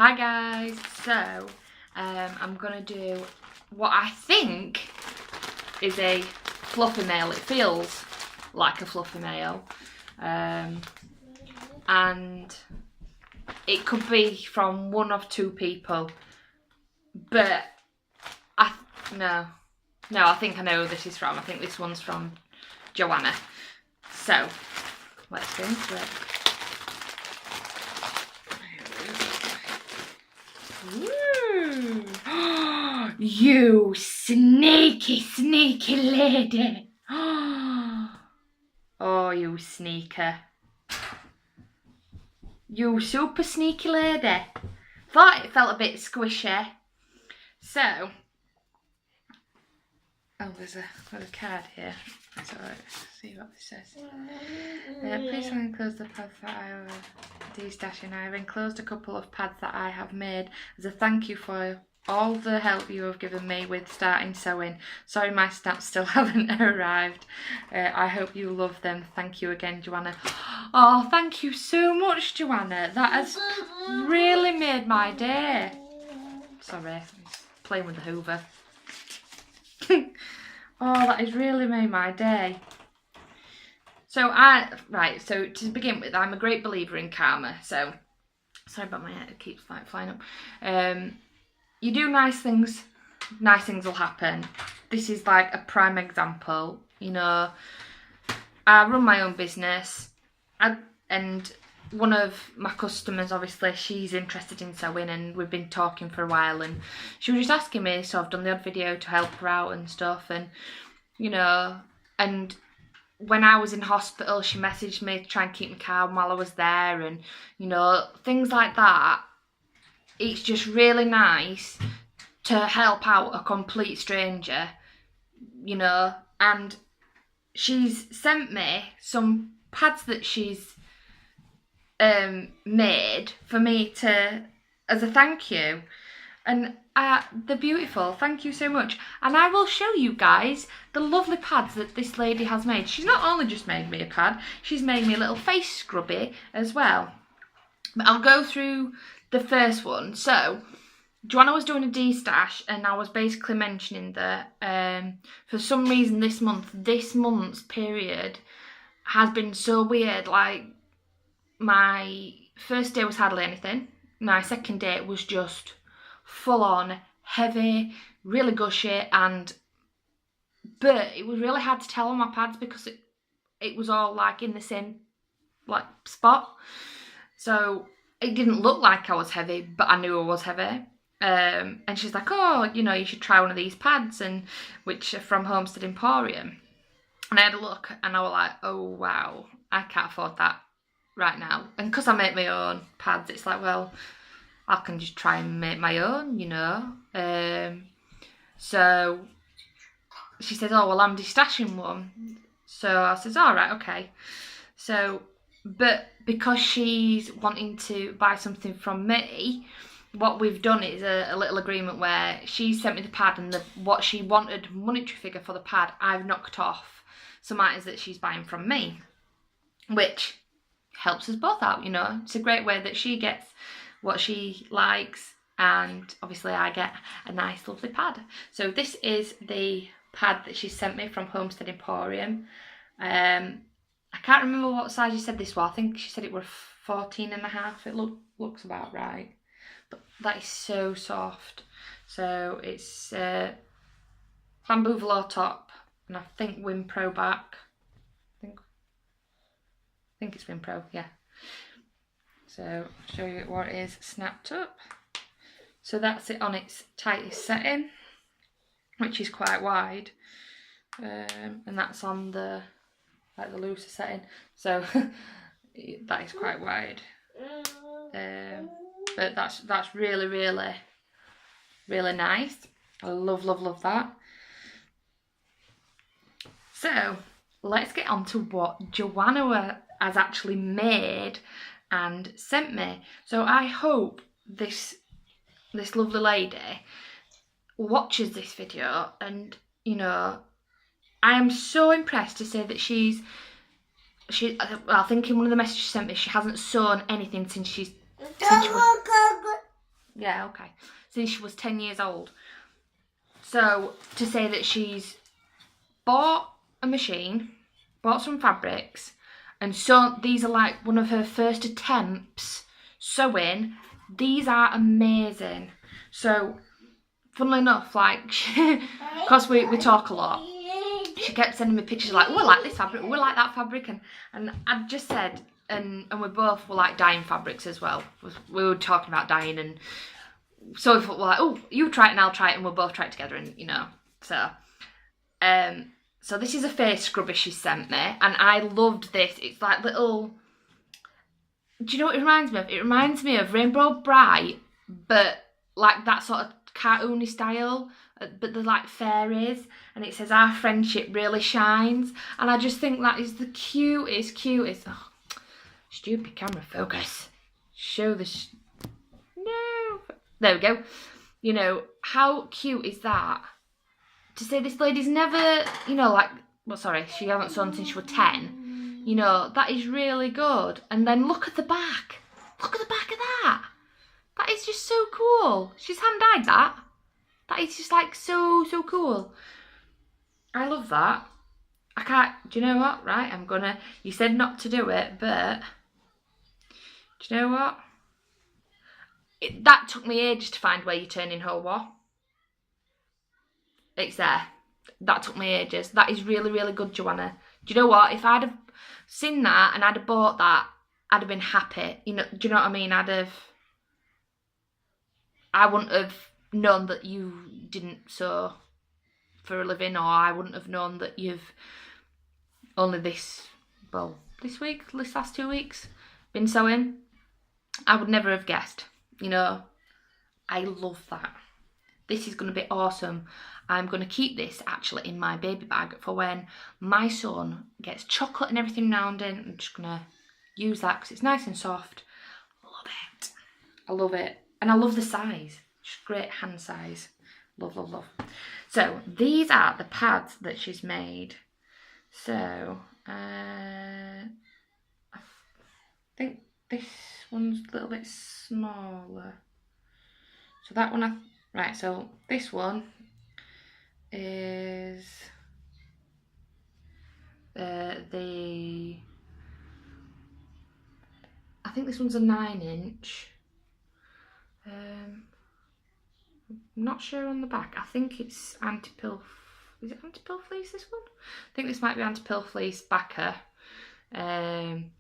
Hi guys, so I'm gonna do what I think is a fluffy mail. It feels like a fluffy mail, and it could be from one of two people, but I think I know who this is from. I think this one's from Joanna. So let's go into it. Ooh. You sneaky, sneaky lady. Oh, you sneaker. You super sneaky lady. Thought it felt a bit squishy. So, oh, there's a card here. That's alright. See what this says. Please enclose the pads that I have de-stashing. I have enclosed a couple of pads that I have made as a thank you for all the help you have given me with starting sewing. Sorry my stamps still haven't arrived. I hope you love them. Thank you again, Joanna. Oh, thank you so much, Joanna. That has really made my day. Sorry, I'm playing with the Hoover. Oh, that has really made my day. So so to begin with, I'm a great believer in karma. So, sorry about my head, it keeps like flying up. You do nice things will happen. This is like a prime example. You know, I run my own business, and one of my customers, obviously, she's interested in sewing, and we've been talking for a while, and she was just asking me, so I've done the odd video to help her out and stuff, and you know, and when I was in hospital, she messaged me to try and keep me calm while I was there, and you know, things like that. It's just really nice to help out a complete stranger, you know, and she's sent me some pads that she's made for me to, as a thank you, and they're beautiful. Thank you so much. And I will show you guys the lovely pads that this lady has made. She's not only just made me a pad, she's made me a little face scrubby as well. But I'll go through the first one. So Joanna was doing a de-stash, and I was basically mentioning that for some reason this month's period has been so weird. Like, my first day was hardly anything. My second day was just full on, heavy, really gushy, but it was really hard to tell on my pads because it was all like in the same like spot. So it didn't look like I was heavy, but I knew I was heavy. And she's like, oh, you know, you should try one of these pads, and which are from Homestead Emporium. And I had a look, and I was like, oh wow, I can't afford that right now. And because I make my own pads, it's like, well, I can just try and make my own, you know. So she says, oh, well, I'm de-stashing one. So I says, all right, okay. So, but because she's wanting to buy something from me, what we've done is a little agreement where she sent me the pad, and what she wanted monetary figure for the pad, I've knocked off some items that she's buying from me, which helps us both out, you know. It's a great way that she gets what she likes, and obviously I get a nice lovely pad. So this is the pad that she sent me from Homestead Emporium. I can't remember what size she said this was. I think she said it were 14.5. It looks about right, but that is so soft. So it's bamboo velour top, and I think Winpro back. I think it's Winpro, yeah. So I'll show you what it is snapped up. So that's it on its tightest setting, which is quite wide, and that's on the looser setting. So that is quite wide, but that's really, really, really nice. I love that. So let's get on to what Joanna has actually made and sent me. So I hope this lovely lady watches this video, and you know, I am so impressed to say that I think in one of the messages she sent me, she hasn't sewn anything since she was Yeah, okay. Since she was 10 years old. So to say that she's bought a machine, bought some fabrics, and so these are like one of her first attempts sewing. These are amazing. So, funnily enough, like, because we talk a lot, she kept sending me pictures like, oh, I like this fabric, oh, I like that fabric, and I just said, and we both were like dyeing fabrics as well. We were talking about dyeing, and so we thought, we're like, oh, you try it and I'll try it, and we'll both try it together, and you know, so this is a face scrubber she sent me, and I loved this. It's like little, do you know what it reminds me of? It reminds me of Rainbow Bright, but like that sort of cartoony style, but they're like fairies, and it says our friendship really shines, and I just think that is the cutest. Oh, stupid camera focus. Show this. No. There we go. You know, how cute is that? To say this lady's never, you know, like, well, sorry, she hasn't sewn since she was 10. You know, that is really good. And then look at the back. Look at the back of that. That is just so cool. She's hand-dyed that. That is just like so cool. I love that. I can't, do you know what? Right, I'm gonna, you said not to do it, but do you know what? That took me ages to find where you turn in whole war. It's there. That took me ages. That is really good, Joanna. Do you know what? If I'd have seen that and I'd have bought that, I'd have been happy. You know, do you know what I mean? I wouldn't have known that you didn't sew for a living, or I wouldn't have known that you've only this last 2 weeks, been sewing. I would never have guessed, you know. I love that. This is going to be awesome. I'm going to keep this actually in my baby bag for when my son gets chocolate and everything round in. I'm just going to use that because it's nice and soft. Love it. I love it. And I love the size. Just great hand size. Love. So these are the pads that she's made. So I think this one's a little bit smaller. So that one, right, so this one is I think this one's a 9-inch. I'm not sure on the back. I think it's anti-pill. Is it anti-pill fleece, this one? I think this might be anti-pill fleece backer. Bamboo,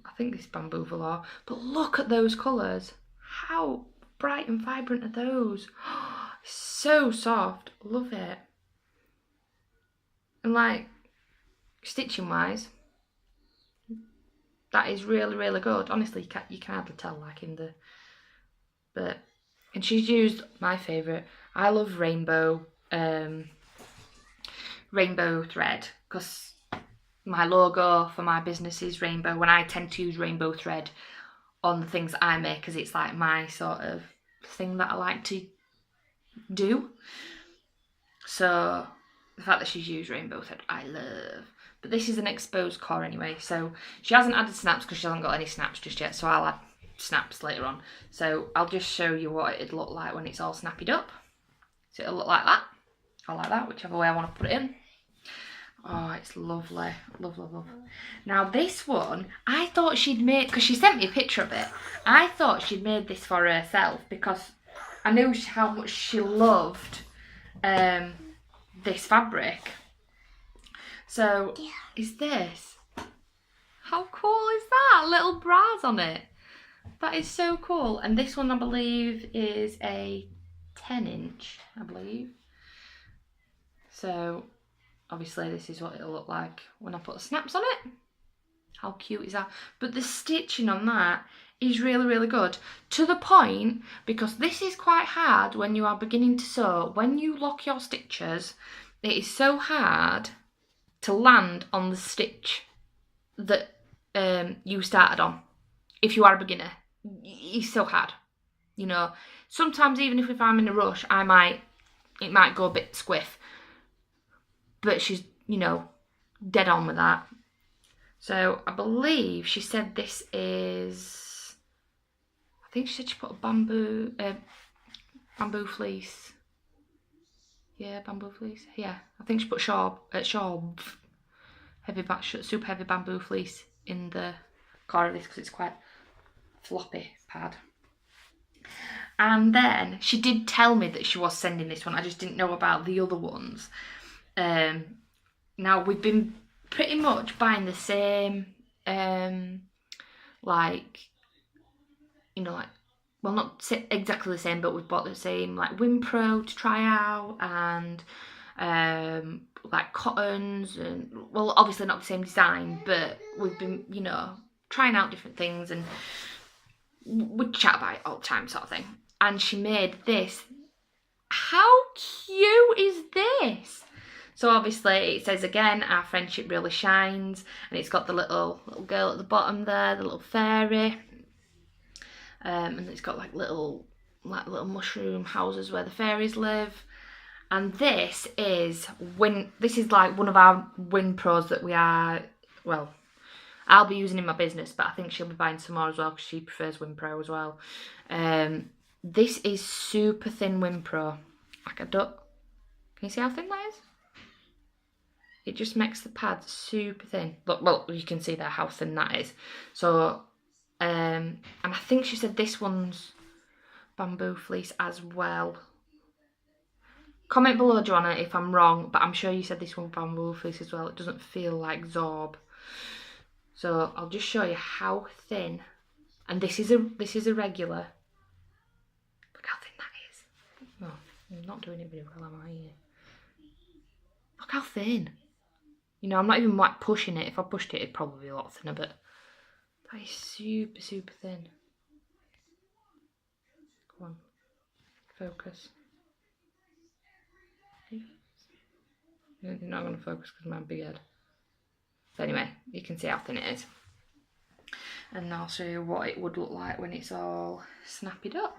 I think this is bamboo velour. But look at those colours. How bright and vibrant are those? So soft. Love it. And like, stitching wise, that is really good. Honestly, you can hardly tell, like in the, but, and she's used my favourite. I love rainbow thread, because my logo for my business is rainbow, and I tend to use rainbow thread on the things that I make, because it's like my sort of thing that I like to do. So the fact that she's used rainbow thread, I love. But this is an exposed core anyway, so she hasn't added snaps because she hasn't got any snaps just yet, so I'll add snaps later on. So I'll just show you what it'd look like when it's all snappied up. So it'll look like that, or like that, whichever way I want to put it in. Oh, it's lovely. Love. Now this one, I thought she'd made, because she sent me a picture of it, I thought she'd made this for herself because I knew how much she loved this fabric. So, is this? How cool is that? Little bras on it. That is so cool. And this one, I believe, is a 10-inch, I believe. So, obviously, this is what it'll look like when I put the snaps on it. How cute is that? But the stitching on that is really good. To the point, because this is quite hard when you are beginning to sew. When you lock your stitches, it is so hard to land on the stitch that you started on. If you are a beginner, it's so hard. You know, sometimes even if I'm in a rush, it might go a bit squiff. But she's, you know, dead on with that. So I believe she said this is, I think she said she put a bamboo fleece. Yeah, bamboo fleece. Yeah, I think she put super heavy bamboo fleece in the core of this because it's quite floppy pad. And then she did tell me that she was sending this one. I just didn't know about the other ones. Now we've been pretty much buying the same, like, you know, like, well, not exactly the same, but we've bought the same, like, Wimpro to try out, and like cottons, and, well, obviously not the same design, but we've been, you know, trying out different things, and we chat about it all the time, sort of thing. And she made this. How cute is this? So obviously it says again, our friendship really shines, and it's got the little girl at the bottom there, the little fairy, and it's got like little mushroom houses where the fairies live. And this is like one of our Winpros that we are, well, I'll be using in my business, but I think she'll be buying some more as well because she prefers Winpro as well. This is super thin Winpro, like a duck. Can you see how thin that is? It just makes the pad super thin. Look, well, you can see there how thin that is. So, and I think she said this one's bamboo fleece as well. Comment below, Joanna, if I'm wrong, but I'm sure you said this one bamboo fleece as well. It doesn't feel like Zorb. So I'll just show you how thin. And this is a regular. Look how thin that is. Oh, I'm not doing it very well, am I? Look how thin. You know, I'm not even like pushing it. If I pushed it, it'd probably be a lot thinner, but that is super, super thin. Come on, focus. You're not going to focus because my big head. But anyway, you can see how thin it is. And I'll show you what it would look like when it's all snapped up.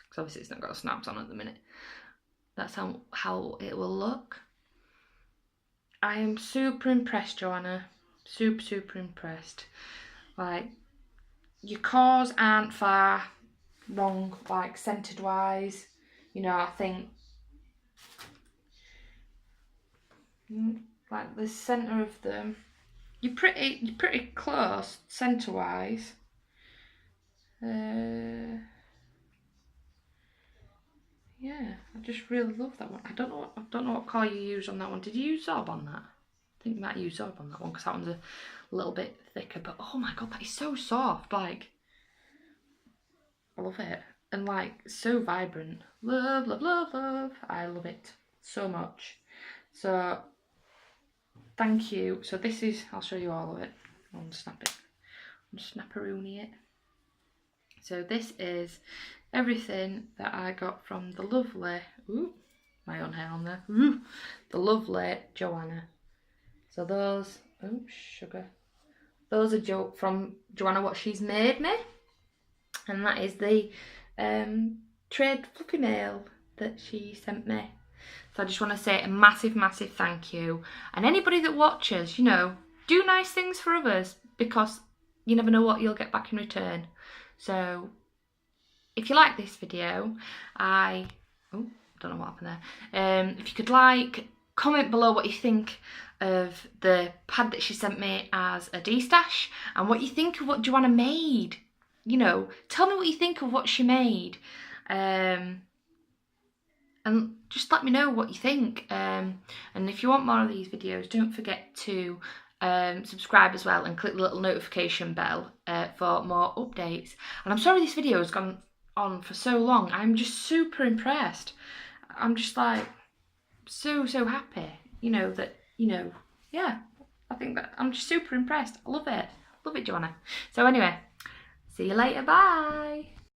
Because obviously it's not got snaps on at the minute. That's how it will look. I am super impressed, Joanna. Super, super impressed. Like, your cores aren't far wrong, like, centered wise. You know, I think, like, the center of them, you're pretty close center wise. Yeah, I just really love that one. I don't know what colour you used on that one. Did you use Zorb on that? I think you might use Zorb on that one because that one's a little bit thicker. But oh my god, that is so soft. Like, I love it, and like so vibrant. Love, love, love, love. I love it so much. So thank you. So this is. I'll show you all of it. I'll snap it. I'll snapperoonie it. So this is everything that I got from the lovely, ooh, my own hair on there, ooh, the lovely Joanna. So those, oh, sugar. Those are from Joanna, what she's made me. And that is the trade fluffy mail that she sent me. So I just want to say a massive, massive thank you. And anybody that watches, you know, do nice things for others because you never know what you'll get back in return. So if you like this video, don't know what happened there. If you could like, comment below what you think of the pad that she sent me as a D-stash and what you think of what Joanna made. You know, tell me what you think of what she made. And just let me know what you think. And if you want more of these videos, don't forget to subscribe as well and click the little notification bell for more updates. And I'm sorry this video has gone on for so long. I'm just super impressed. I'm just like so happy, you know, that, you know, yeah, I think that I'm just super impressed. I love it, Joanna. So anyway, see you later, bye.